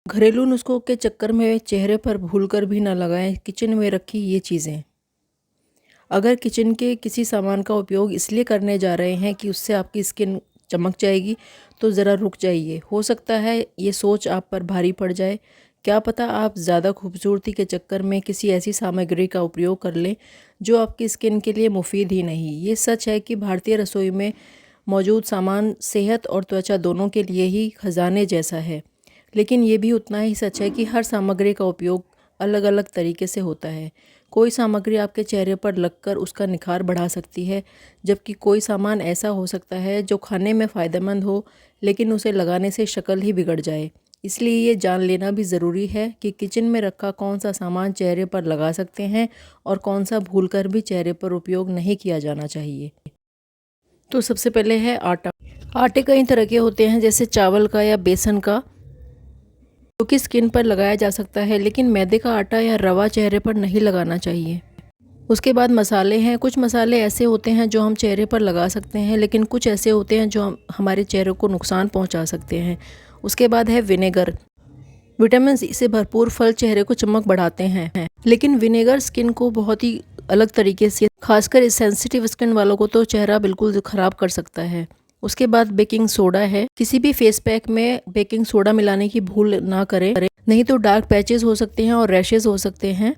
घरेलू नुस्खों के चक्कर में चेहरे पर भूलकर भी ना लगाएं किचन में रखी ये चीज़ें। अगर किचन के किसी सामान का उपयोग इसलिए करने जा रहे हैं कि उससे आपकी स्किन चमक जाएगी, तो ज़रा रुक जाइए। हो सकता है ये सोच आप पर भारी पड़ जाए। क्या पता आप ज़्यादा खूबसूरती के चक्कर में किसी ऐसी सामग्री का उपयोग कर लें जो आपकी स्किन के लिए मुफीद ही नहीं। ये सच है कि भारतीय रसोई में मौजूद सामान सेहत और त्वचा दोनों के लिए ही खजाने जैसा है, लेकिन ये भी उतना ही सच है कि हर सामग्री का उपयोग अलग अलग तरीके से होता है। कोई सामग्री आपके चेहरे पर लगकर उसका निखार बढ़ा सकती है, जबकि कोई सामान ऐसा हो सकता है जो खाने में फ़ायदेमंद हो लेकिन उसे लगाने से शक्ल ही बिगड़ जाए। इसलिए ये जान लेना भी ज़रूरी है कि किचन में रखा कौन सा सामान चेहरे पर लगा सकते हैं और कौन सा भूलकर भी चेहरे पर उपयोग नहीं किया जाना चाहिए। तो सबसे पहले है आटा। आटे कई तरह के होते हैं, जैसे चावल का या बेसन का, जो कि स्किन पर लगाया जा सकता है, लेकिन मैदे का आटा या रवा चेहरे पर नहीं लगाना चाहिए। उसके बाद मसाले हैं। कुछ मसाले ऐसे होते हैं जो हम चेहरे पर लगा सकते हैं, लेकिन कुछ ऐसे होते हैं जो हमारे चेहरे को नुकसान पहुंचा सकते हैं। उसके बाद है विनेगर। विटामिन सी से भरपूर फल चेहरे को चमक बढ़ाते हैं, लेकिन विनेगर स्किन को बहुत ही अलग तरीके से, खासकर सेंसिटिव स्किन वालों को तो चेहरा बिल्कुल ख़राब कर सकता है। उसके बाद बेकिंग सोडा है। किसी भी फेस पैक में बेकिंग सोडा मिलाने की भूल ना करें, नहीं तो डार्क पैचेस हो सकते हैं और रैशेस हो सकते हैं।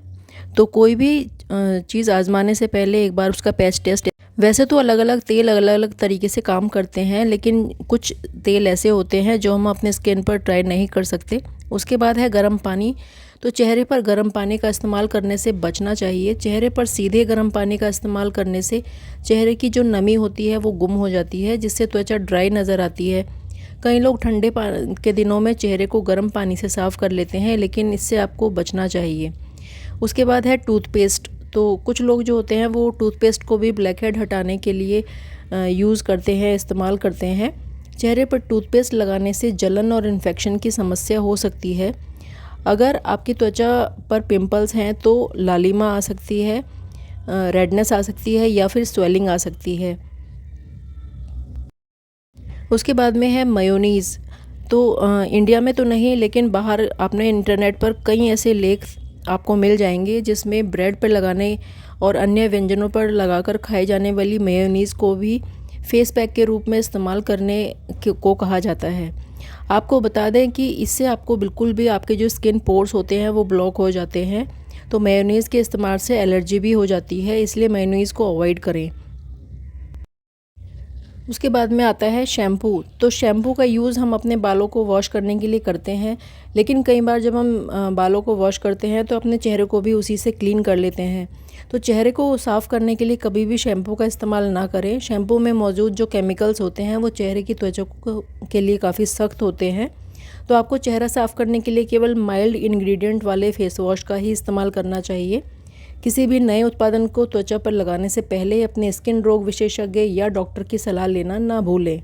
तो कोई भी चीज़ आजमाने से पहले एक बार उसका पैच टेस्ट। वैसे तो अलग अलग तेल अलग अलग तरीके से काम करते हैं, लेकिन कुछ तेल ऐसे होते हैं जो हम अपने स्किन पर ट्राई नहीं कर सकते। उसके बाद है गर्म पानी। तो चेहरे पर गर्म पानी का इस्तेमाल करने से बचना चाहिए। चेहरे पर सीधे गर्म पानी का इस्तेमाल करने से चेहरे की जो नमी होती है वो गुम हो जाती है, जिससे त्वचा ड्राई नज़र आती है। कई लोग ठंडे के दिनों में चेहरे को गर्म पानी से साफ़ कर लेते हैं, लेकिन इससे आपको बचना चाहिए। उसके बाद है टूथपेस्ट। तो कुछ लोग जो होते हैं वो टूथपेस्ट को भी ब्लैक हेड हटाने के लिए यूज़ करते हैं, इस्तेमाल करते हैं। चेहरे पर टूथपेस्ट लगाने से जलन और इन्फेक्शन की समस्या हो सकती है। अगर आपकी त्वचा पर पिंपल्स हैं तो लालिमा आ सकती है, रेडनेस आ सकती है या फिर स्वेलिंग आ सकती है। उसके बाद में है मेयोनीज़। तो इंडिया में तो नहीं, लेकिन बाहर आपने इंटरनेट पर कई ऐसे लेख आपको मिल जाएंगे जिसमें ब्रेड पर लगाने और अन्य व्यंजनों पर लगाकर खाई जाने वाली मेयोनीज़ को भी फेस पैक के रूप में इस्तेमाल करने को कहा जाता है। आपको बता दें कि इससे आपको बिल्कुल भी आपके जो स्किन पोर्स होते हैं वो ब्लॉक हो जाते हैं। तो मेयोनीज़ के इस्तेमाल से एलर्जी भी हो जाती है, इसलिए मेयोनीज़ को अवॉइड करें। उसके बाद में आता है शैम्पू। तो शैम्पू का यूज़ हम अपने बालों को वॉश करने के लिए करते हैं, लेकिन कई बार जब हम बालों को वॉश करते हैं तो अपने चेहरे को भी उसी से क्लीन कर लेते हैं। तो चेहरे को साफ़ करने के लिए कभी भी शैम्पू का इस्तेमाल ना करें। शैम्पू में मौजूद जो केमिकल्स होते हैं वो चेहरे की त्वचा के लिए काफ़ी सख्त होते हैं। तो आपको चेहरा साफ़ करने के लिए केवल माइल्ड इंग्रेडिएंट वाले फेस वॉश का ही इस्तेमाल करना चाहिए। किसी भी नए उत्पादन को त्वचा पर लगाने से पहले अपने स्किन रोग विशेषज्ञ या डॉक्टर की सलाह लेना ना भूलें।